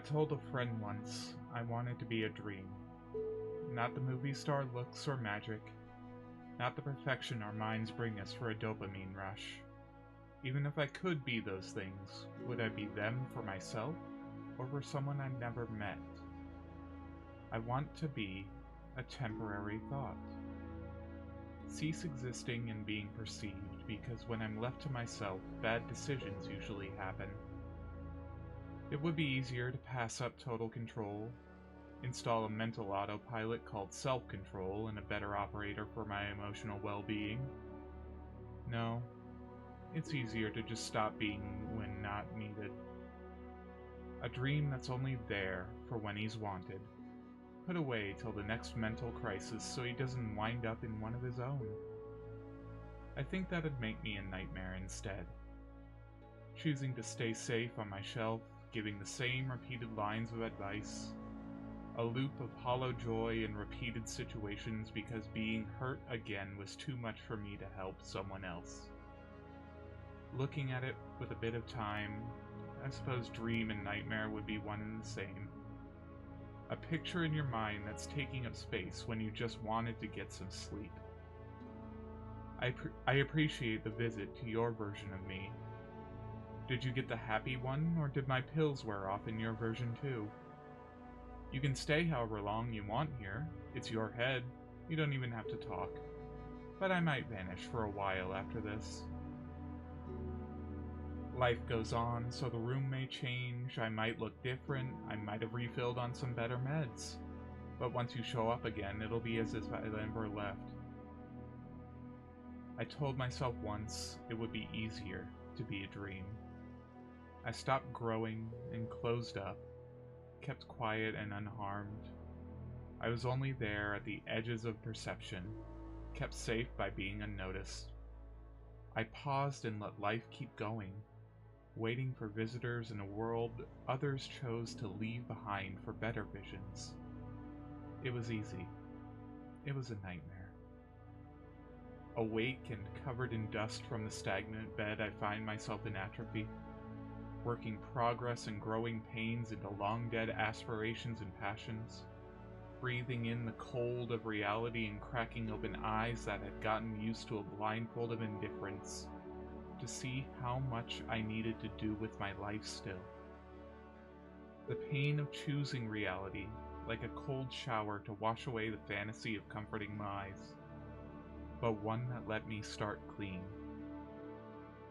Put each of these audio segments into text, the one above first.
told a friend once I wanted to be a dream. Not the movie star looks or magic, not the perfection our minds bring us for a dopamine rush. Even if I could be those things, would I be them for myself, or for someone I never met? I want to be a temporary thought. Cease existing and being perceived, because when I'm left to myself, bad decisions usually happen. It would be easier to pass up total control, install a mental autopilot called self-control, and a better operator for my emotional well-being. No, it's easier to just stop being when not needed. A dream that's only there for when he's wanted. Put away till the next mental crisis so he doesn't wind up in one of his own. I think that'd make me a nightmare instead. Choosing to stay safe on my shelf, giving the same repeated lines of advice. A loop of hollow joy in repeated situations because being hurt again was too much for me to help someone else. Looking at it with a bit of time, I suppose dream and nightmare would be one and the same. A picture in your mind that's taking up space when you just wanted to get some sleep. I appreciate the visit to your version of me. Did you get the happy one, or did my pills wear off in your version too? You can stay however long you want here. It's your head. You don't even have to talk. But I might vanish for a while after this. Life goes on, so the room may change, I might look different, I might have refilled on some better meds. But once you show up again, it'll be as if I never left. I told myself once it would be easier to be a dream. I stopped growing and closed up, kept quiet and unharmed. I was only there at the edges of perception, kept safe by being unnoticed. I paused and let life keep going, waiting for visitors in a world others chose to leave behind for better visions. It was easy. It was a nightmare. Awake and covered in dust from the stagnant bed, I find myself in atrophy, working progress and growing pains into long-dead aspirations and passions, breathing in the cold of reality and cracking open eyes that had gotten used to a blindfold of indifference, to see how much I needed to do with my life still. The pain of choosing reality, like a cold shower to wash away the fantasy of comforting lies, but one that let me start clean.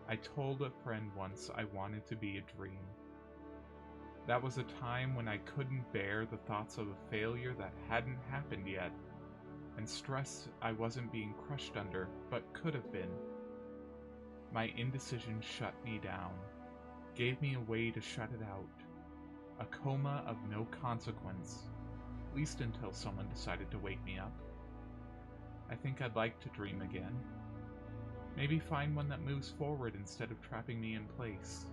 I told a friend once I wanted to be a dream. That was a time when I couldn't bear the thoughts of a failure that hadn't happened yet, and stress I wasn't being crushed under, but could have been. My indecision shut me down, gave me a way to shut it out. A coma of no consequence, at least until someone decided to wake me up. I think I'd like to dream again. Maybe find one that moves forward instead of trapping me in place.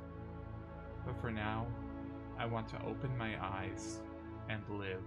But for now, I want to open my eyes and live.